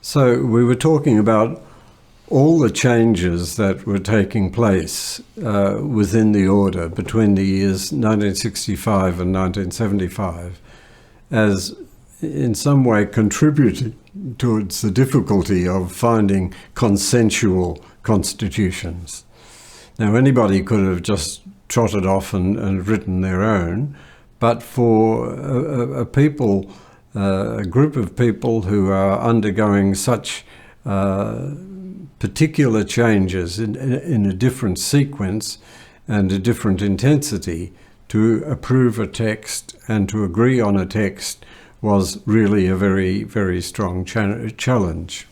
So we were talking about all the changes that were taking place within the order between the years 1965 and 1975 as in some way contributing towards the difficulty of finding consensual constitutions. Now, anybody could have just trotted off and written their own, but for a group of people who are undergoing such particular changes in a different sequence and a different intensity, to approve a text and to agree on a text was really a very, very strong challenge.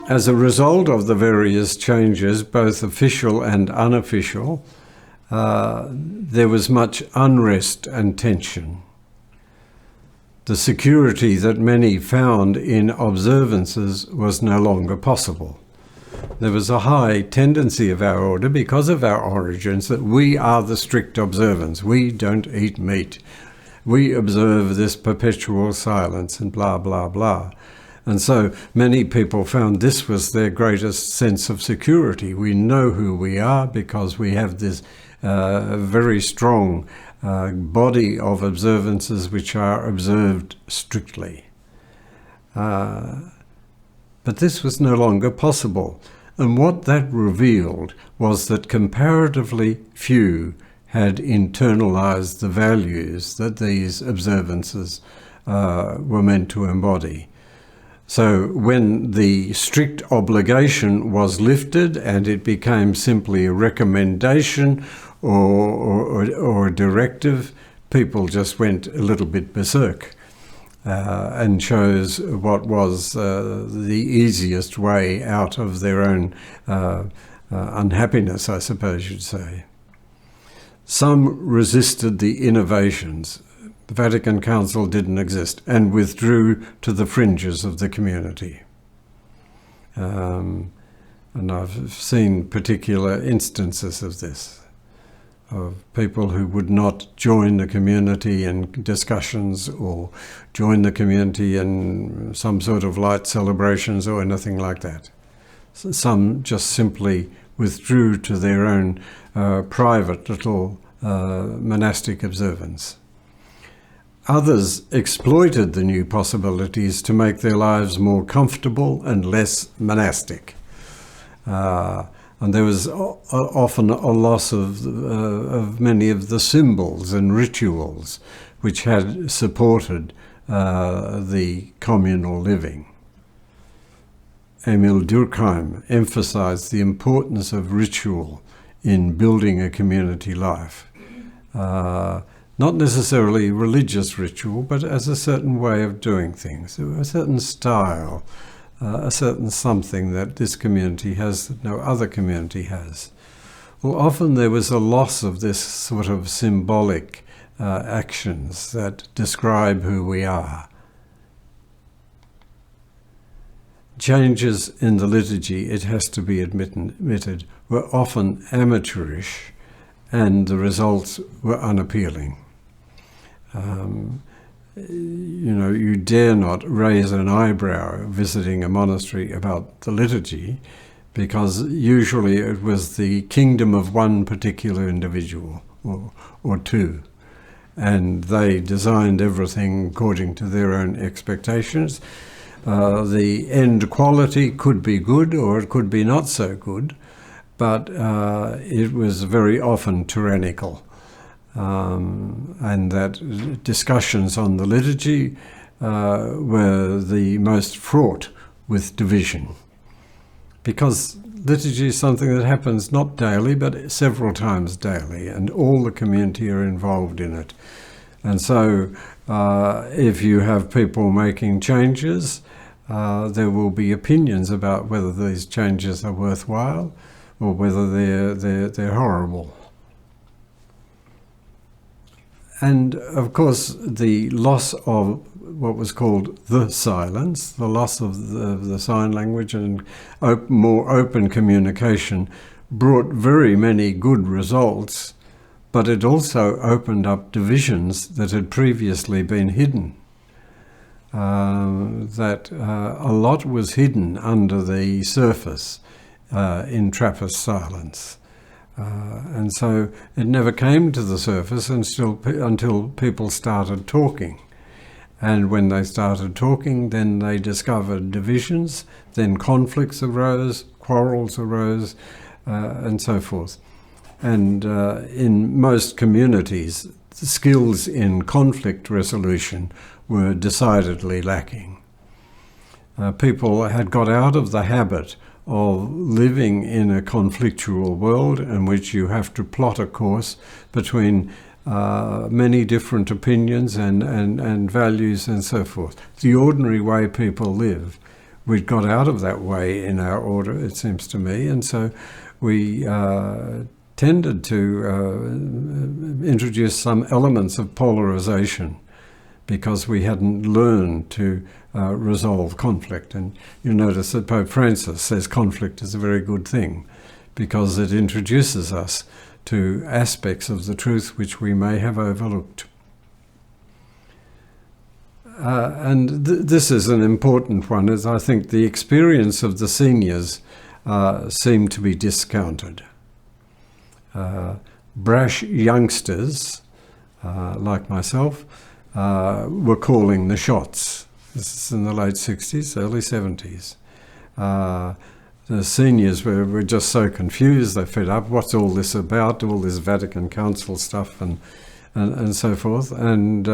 As a result of the various changes, both official and unofficial, there was much unrest and tension. The security that many found in observances was no longer possible. There was a high tendency of our order, because of our origins, that we are the strict observants. We don't eat meat. We observe this perpetual silence and blah, blah, blah. And so many people found this was their greatest sense of security. We know who we are because we have this very strong body of observances which are observed strictly. But this was no longer possible. And what that revealed was that comparatively few had internalized the values that these observances were meant to embody. So when the strict obligation was lifted and it became simply a recommendation or a directive, people just went a little bit berserk and chose what was the easiest way out of their own unhappiness, I suppose you'd say. Some resisted the innovations. The Vatican Council didn't exist and withdrew to the fringes of the community. And I've seen particular instances of this, of people who would not join the community in discussions or join the community in some sort of light celebrations or anything like that. Some just simply withdrew to their own private little monastic observance. Others exploited the new possibilities to make their lives more comfortable and less monastic. And there was often a loss of many of the symbols and rituals which had supported the communal living. Emil Durkheim emphasized the importance of ritual in building a community life. Not necessarily religious ritual, but as a certain way of doing things, a certain style, a certain something that this community has that no other community has. Well, often there was a loss of this sort of symbolic actions that describe who we are. Changes in the liturgy, it has to be admitted, were often amateurish, and the results were unappealing. You dare not raise an eyebrow visiting a monastery about the liturgy, because usually it was the kingdom of one particular individual or two, and they designed everything according to their own expectations. The end quality could be good or it could be not so good, but it was very often tyrannical. And that discussions on the liturgy were the most fraught with division. Because liturgy is something that happens not daily, but several times daily, and all the community are involved in it. And so if you have people making changes, there will be opinions about whether these changes are worthwhile or whether they're horrible. And of course, the loss of what was called the silence, the loss of the sign language and more open communication, brought very many good results, but it also opened up divisions that had previously been hidden. A lot was hidden under the surface in Trappist silence. And so it never came to the surface until people started talking. And when they started talking, then they discovered divisions, then conflicts arose, quarrels arose, and so forth. And in most communities, the skills in conflict resolution were decidedly lacking. People had got out of the habit of living in a conflictual world in which you have to plot a course between many different opinions and values and so forth. The ordinary way people live. We'd got out of that way in our order, it seems to me, and so we tended to introduce some elements of polarization because we hadn't learned to resolve conflict. And you notice that Pope Francis says conflict is a very good thing because it introduces us to aspects of the truth which we may have overlooked. This is an important one, as I think the experience of the seniors seemed to be discounted. Brash youngsters, like myself, were calling the shots. This is in the late 60s, early 70s. The seniors were just so confused, they fed up. What's all this about? All this Vatican Council stuff and so forth. And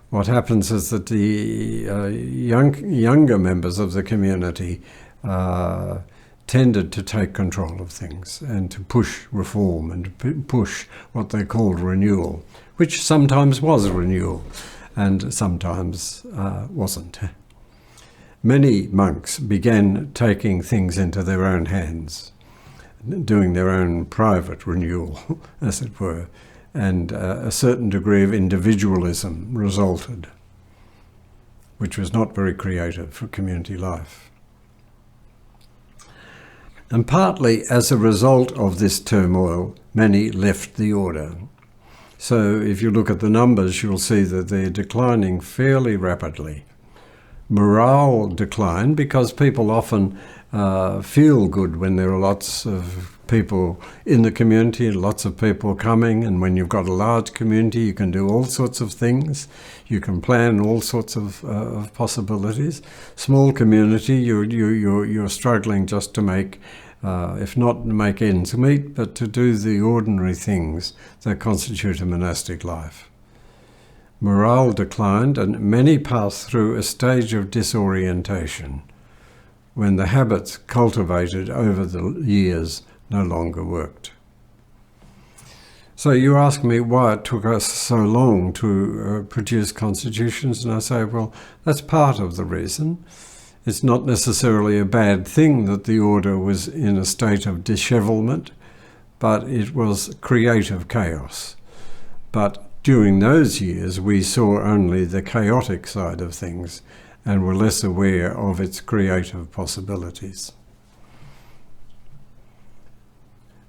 what happens is that the younger members of the community tended to take control of things and to push reform and to push what they called renewal, which sometimes was renewal and sometimes wasn't. Many monks began taking things into their own hands, doing their own private renewal, as it were, and a certain degree of individualism resulted, which was not very creative for community life. And partly as a result of this turmoil, many left the order. So if you look at the numbers, you'll see that they're declining fairly rapidly. Morale declined because people often feel good when there are lots of people in the community, lots of people coming, and when you've got a large community you can do all sorts of things. You can plan all sorts of possibilities. Small community, you're struggling just to make, if not make ends meet, but to do the ordinary things that constitute a monastic life. Morale declined, and many passed through a stage of disorientation when the habits cultivated over the years no longer worked. So you ask me why it took us so long to produce constitutions, and I say, well, that's part of the reason. It's not necessarily a bad thing that the order was in a state of dishevelment, but it was creative chaos. But during those years, we saw only the chaotic side of things and were less aware of its creative possibilities.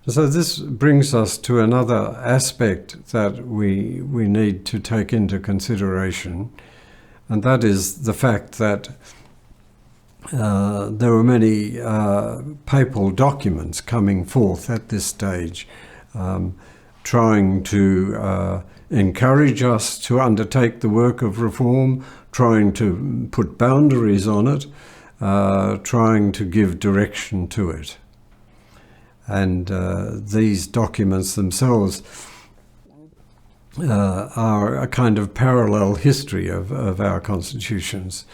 So this brings us to another aspect that we need to take into consideration, and that is the fact that there were many papal documents coming forth at this stage, trying to encourage us to undertake the work of reform, trying to put boundaries on it, trying to give direction to it. And these documents themselves are a kind of parallel history of our constitutions.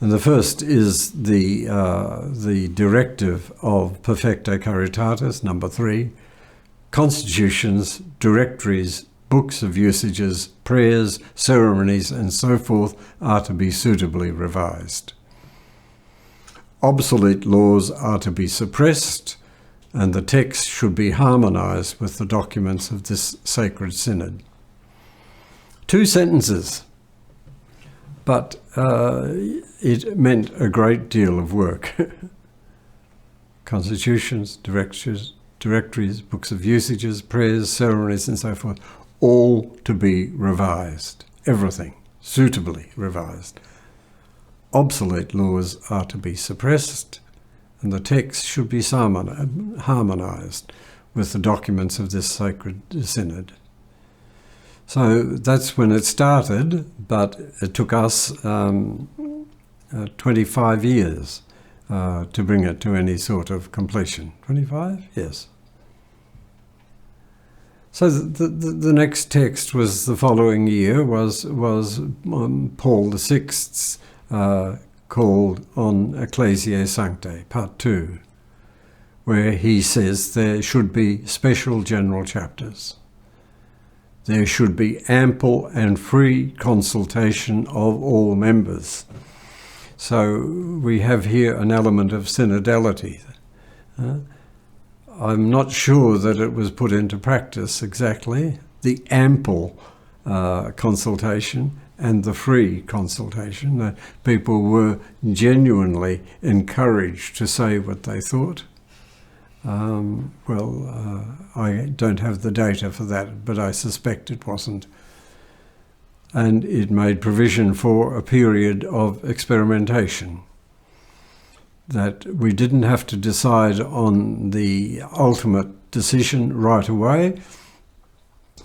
And the first is the directive of Perfecta Caritatis, number 3, constitutions, directories, books of usages, prayers, ceremonies, and so forth are to be suitably revised. Obsolete laws are to be suppressed, and the text should be harmonized with the documents of this sacred synod. 2 sentences, but it meant a great deal of work. Constitutions, directories, books of usages, prayers, ceremonies, and so forth, all to be revised. Everything suitably revised. Obsolete laws are to be suppressed, and the text should be harmonized with the documents of this sacred synod. So that's when it started, but it took us 25 years to bring it to any sort of completion. 25? Yes. So the next text was the following year, was Paul VI's called on Ecclesiae Sanctae, Part 2, where he says there should be special general chapters. There should be ample and free consultation of all members. So we have here an element of synodality. I'm not sure that it was put into practice exactly, the ample consultation and the free consultation, that people were genuinely encouraged to say what they thought. I don't have the data for that, but I suspect it wasn't. And it made provision for a period of experimentation, that we didn't have to decide on the ultimate decision right away,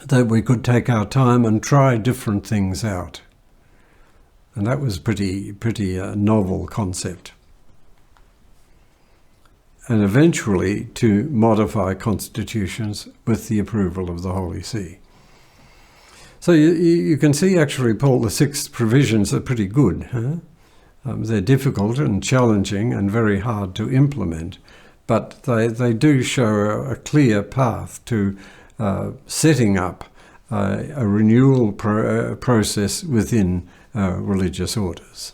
that we could take our time and try different things out. And that was pretty novel concept. And eventually to modify constitutions with the approval of the Holy See. So you can see actually Paul VI's provisions are pretty good. They're difficult and challenging and very hard to implement, but they do show a clear path to setting up a renewal process within religious orders.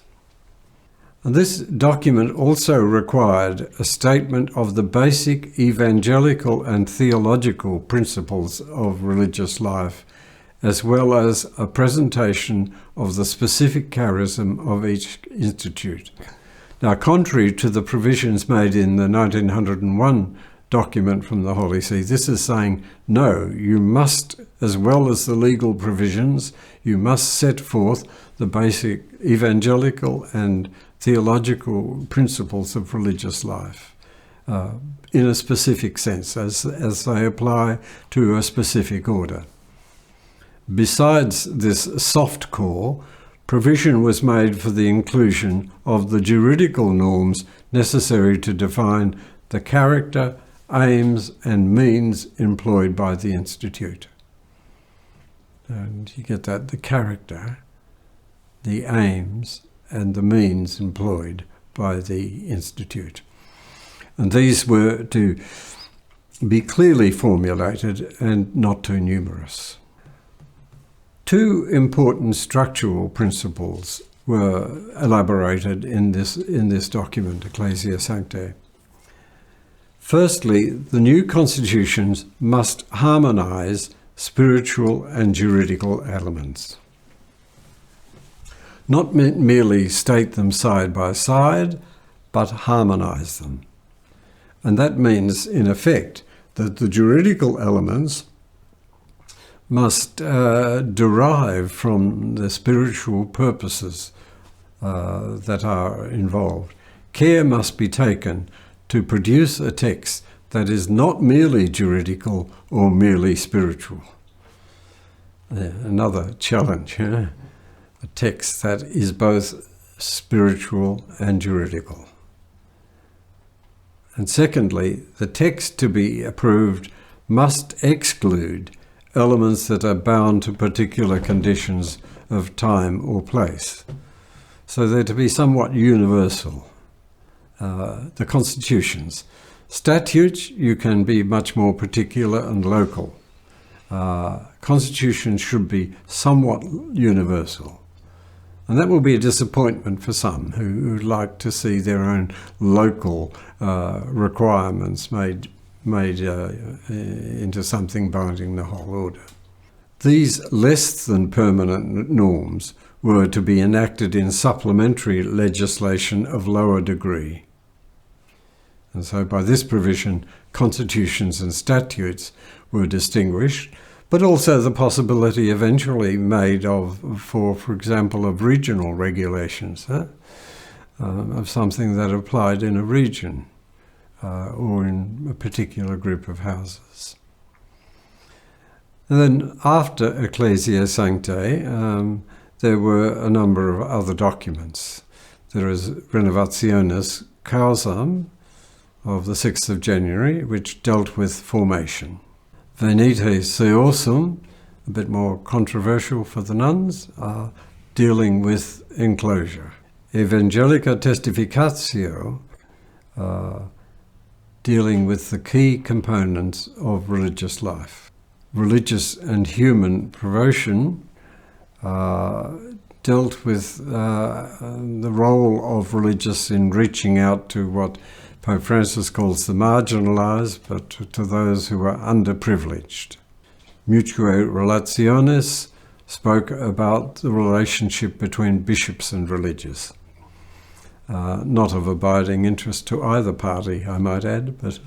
And this document also required a statement of the basic evangelical and theological principles of religious life, as well as a presentation of the specific charism of each institute. Now, contrary to the provisions made in the 1901 document from the Holy See, this is saying, no, you must, as well as the legal provisions, you must set forth the basic evangelical and theological principles of religious life in a specific sense, as they apply to a specific order. Besides this soft core, provision was made for the inclusion of the juridical norms necessary to define the character, aims, and means employed by the Institute. And you get that, the character, the aims, and the means employed by the Institute. And these were to be clearly formulated and not too numerous. 2 important structural principles were elaborated in this document, Ecclesiae Sanctae. Firstly, the new constitutions must harmonize spiritual and juridical elements. Not merely state them side by side, but harmonize them. And that means, in effect, that the juridical elements must derive from the spiritual purposes that are involved. Care must be taken to produce a text that is not merely juridical or merely spiritual. Another challenge, a text that is both spiritual and juridical. And secondly, the text to be approved must exclude elements that are bound to particular conditions of time or place. So they're to be somewhat universal, the constitutions. Statutes, you can be much more particular and local. Constitutions should be somewhat universal. And that will be a disappointment for some who would like to see their own local requirements made into something binding the whole order. These less than permanent norms were to be enacted in supplementary legislation of lower degree. And so by this provision, constitutions and statutes were distinguished, but also the possibility eventually made for example, of regional regulations, of something that applied in a region or in a particular group of houses. And then after Ecclesiae Sanctae, there were a number of other documents. There is Renovationis Causam of the 6th of January, which dealt with formation. Venite Seosum, a bit more controversial for the nuns, dealing with enclosure. Evangelica Testificatio, dealing with the key components of religious life. Religious and human promotion dealt with the role of religious in reaching out to what Pope Francis calls the marginalised, but to those who are underprivileged. Mutue Relationis spoke about the relationship between bishops and religious. Not of abiding interest to either party, I might add, but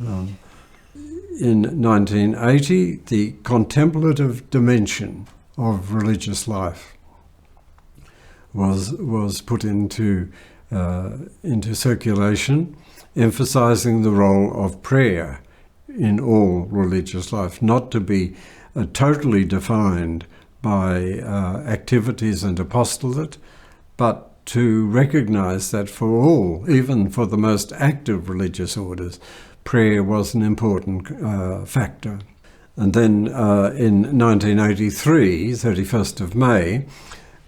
in 1980, the contemplative dimension of religious life was put into circulation, emphasising the role of prayer in all religious life, not to be totally defined by activities and apostolate, but to recognise that for all, even for the most active religious orders, prayer was an important factor. And then in 1983, 31st of May,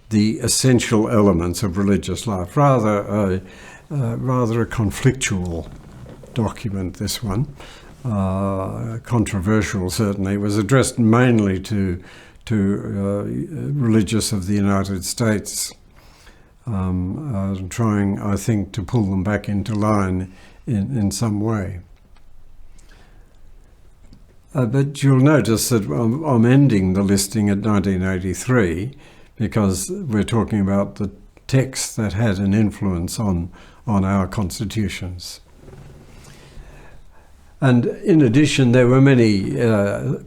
the essential elements of religious life, rather a conflictual document, this one, controversial certainly, was addressed mainly to religious of the United States, trying, I think, to pull them back into line in some way. But you'll notice that I'm ending the listing at 1983 because we're talking about the texts that had an influence on our constitutions. And in addition, there were many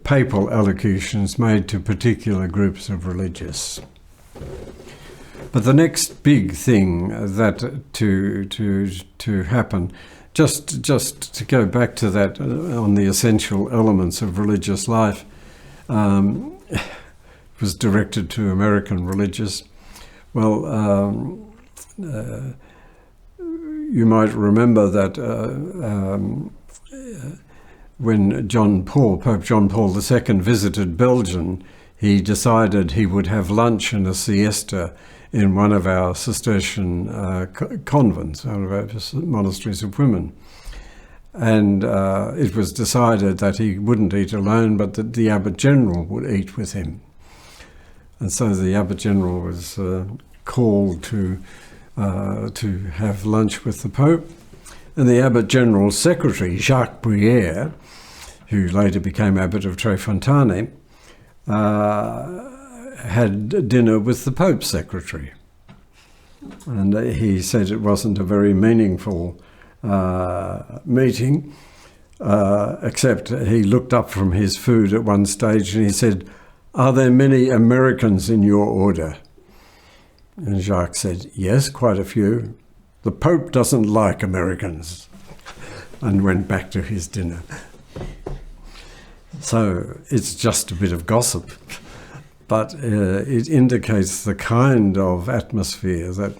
papal allocutions made to particular groups of religious. But the next big thing that to happen, just to go back to that on the essential elements of religious life, was directed to American religious. Well, you might remember that when Pope John Paul II visited Belgium, he decided he would have lunch and a siesta in one of our Cistercian convents, one of our monasteries of women. And it was decided that he wouldn't eat alone, but that the Abbot General would eat with him. And so the Abbot General was called to have lunch with the Pope. And the Abbot General's secretary, Jacques Bruyère, who later became Abbot of Tréfontaine, had dinner with the Pope's secretary. And he said it wasn't a very meaningful meeting, except he looked up from his food at one stage and he said, "Are there many Americans in your order?" And Jacques said, "Yes, quite a few. The Pope doesn't like Americans," and went back to his dinner. So it's just a bit of gossip, but it indicates the kind of atmosphere that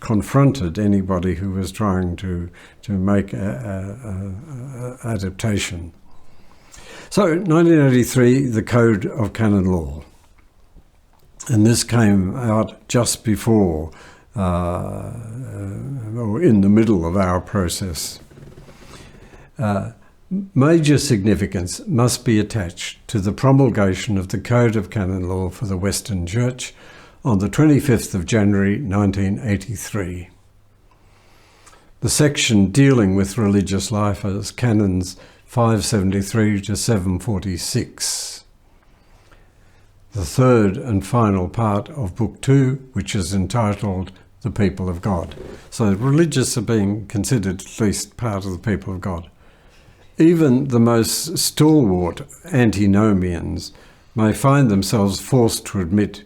confronted anybody who was trying to make a adaptation. So 1983, the Code of Canon Law. And this came out just before, or in the middle of our process. Major significance must be attached to the promulgation of the Code of Canon Law for the Western Church on the 25th of January 1983. The section dealing with religious life is Canons 573 to 746. The third and final part of Book 2, which is entitled The People of God. So religious are being considered at least part of the people of God. Even the most stalwart antinomians may find themselves forced to admit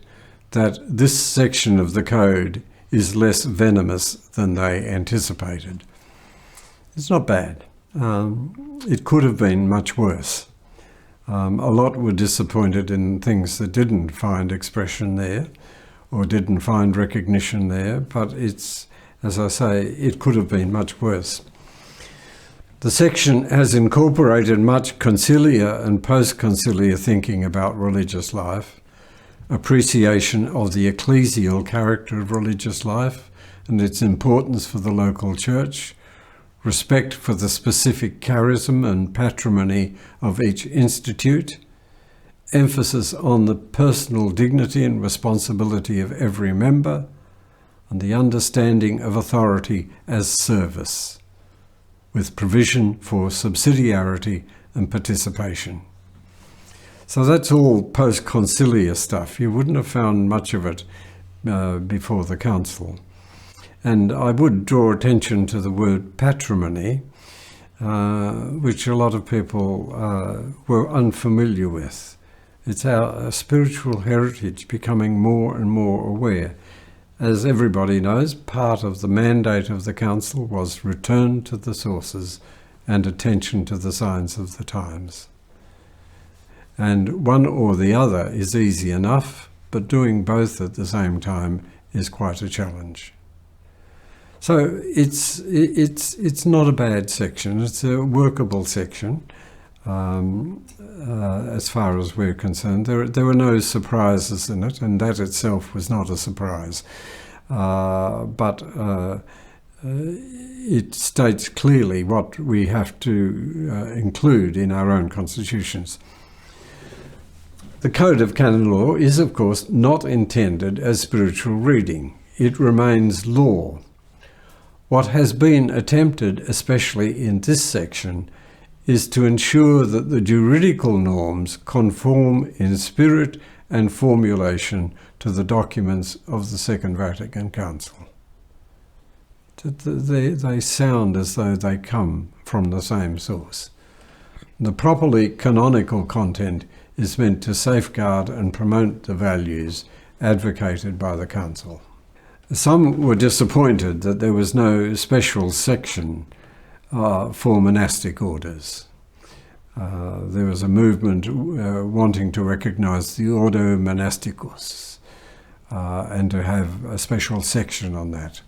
that this section of the code is less venomous than they anticipated. It's not bad. It could have been much worse. A lot were disappointed in things that didn't find expression there or didn't find recognition there, but it's, as I say, it could have been much worse. The section has incorporated much conciliar and post-conciliar thinking about religious life, appreciation of the ecclesial character of religious life and its importance for the local church, respect for the specific charism and patrimony of each institute, emphasis on the personal dignity and responsibility of every member, and the understanding of authority as service, with provision for subsidiarity and participation. So that's all post-conciliar stuff. You wouldn't have found much of it before the council. And I would draw attention to the word patrimony, which a lot of people were unfamiliar with. It's our spiritual heritage becoming more and more aware. As everybody knows, part of the mandate of the Council was return to the sources and attention to the signs of the times. And one or the other is easy enough, but doing both at the same time is quite a challenge. So it's not a bad section. It's a workable section as far as we're concerned. There were no surprises in it, and that itself was not a surprise. But it states clearly what we have to include in our own constitutions. The Code of Canon Law is, of course, not intended as spiritual reading. It remains law. What has been attempted, especially in this section, is to ensure that the juridical norms conform in spirit and formulation to the documents of the Second Vatican Council. They sound as though they come from the same source. The properly canonical content is meant to safeguard and promote the values advocated by the Council. Some were disappointed that there was no special section for monastic orders. There was a movement wanting to recognise the Ordo Monasticus and to have a special section on that.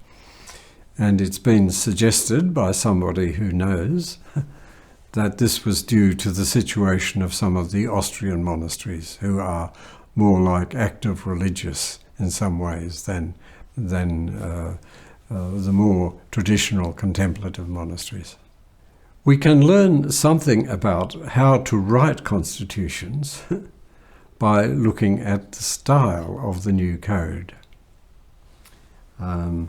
And it's been suggested by somebody who knows that this was due to the situation of some of the Austrian monasteries, who are more like active religious in some ways than the more traditional contemplative monasteries. We can learn something about how to write constitutions by looking at the style of the new code. I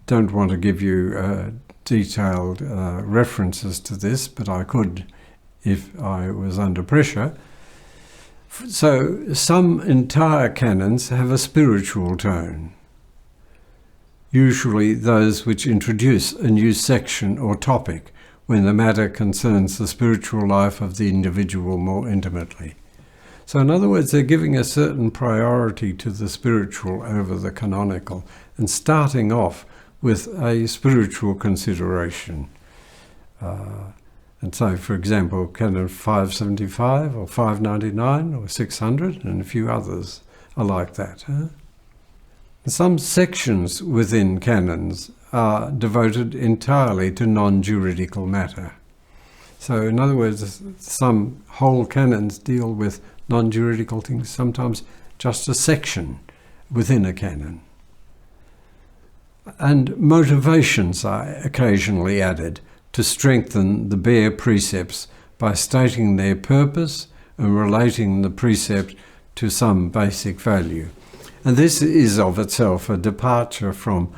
don't want to give you detailed references to this, but I could if I was under pressure. So some entire canons have a spiritual tone, usually those which introduce a new section or topic when the matter concerns the spiritual life of the individual more intimately. So in other words, they're giving a certain priority to the spiritual over the canonical and starting off with a spiritual consideration. And so, for example, Canon 575 or 599 or 600 and a few others are like that. Some sections within canons are devoted entirely to non-juridical matter. So, in other words, some whole canons deal with non-juridical things, sometimes just a section within a canon. And motivations are occasionally added to strengthen the bare precepts by stating their purpose and relating the precept to some basic value. And this is of itself a departure from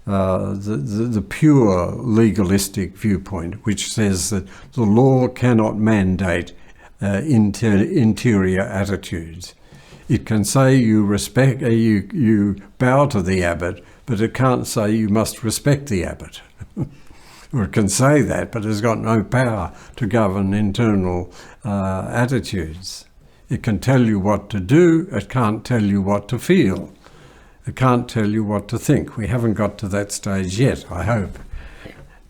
the pure legalistic viewpoint, which says that the law cannot mandate interior attitudes. It can say you bow to the abbot, but it can't say you must respect the abbot. Or it can say that, but it's got no power to govern internal attitudes. It can tell you what to do, it can't tell you what to feel. It can't tell you what to think. We haven't got to that stage yet, I hope.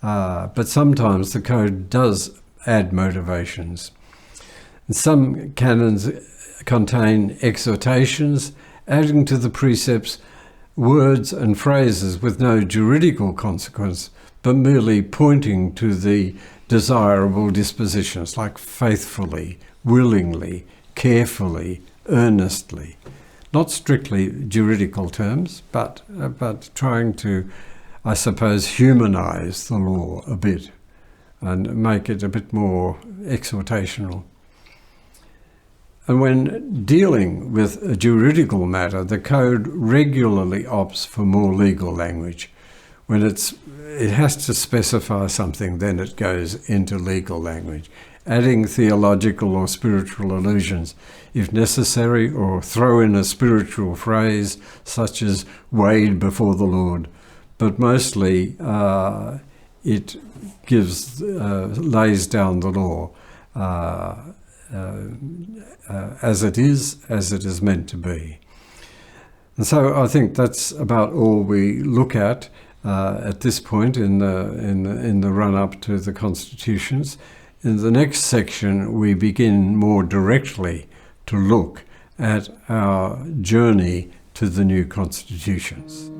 But sometimes the code does add motivations. And some canons contain exhortations, adding to the precepts words and phrases with no juridical consequence, but merely pointing to the desirable dispositions, like faithfully, willingly, carefully, earnestly. Not strictly juridical terms, but trying to, I suppose, humanize the law a bit and make it a bit more exhortational. And when dealing with a juridical matter, the code regularly opts for more legal language. When it has to specify something, then it goes into legal language, adding theological or spiritual allusions if necessary, or throw in a spiritual phrase such as "weighed before the Lord." But mostly it lays down the law as it is meant to be. And so I think that's about all we look at this point in the run-up to the constitutions. In the next section, we begin more directly to look at our journey to the new constitutions.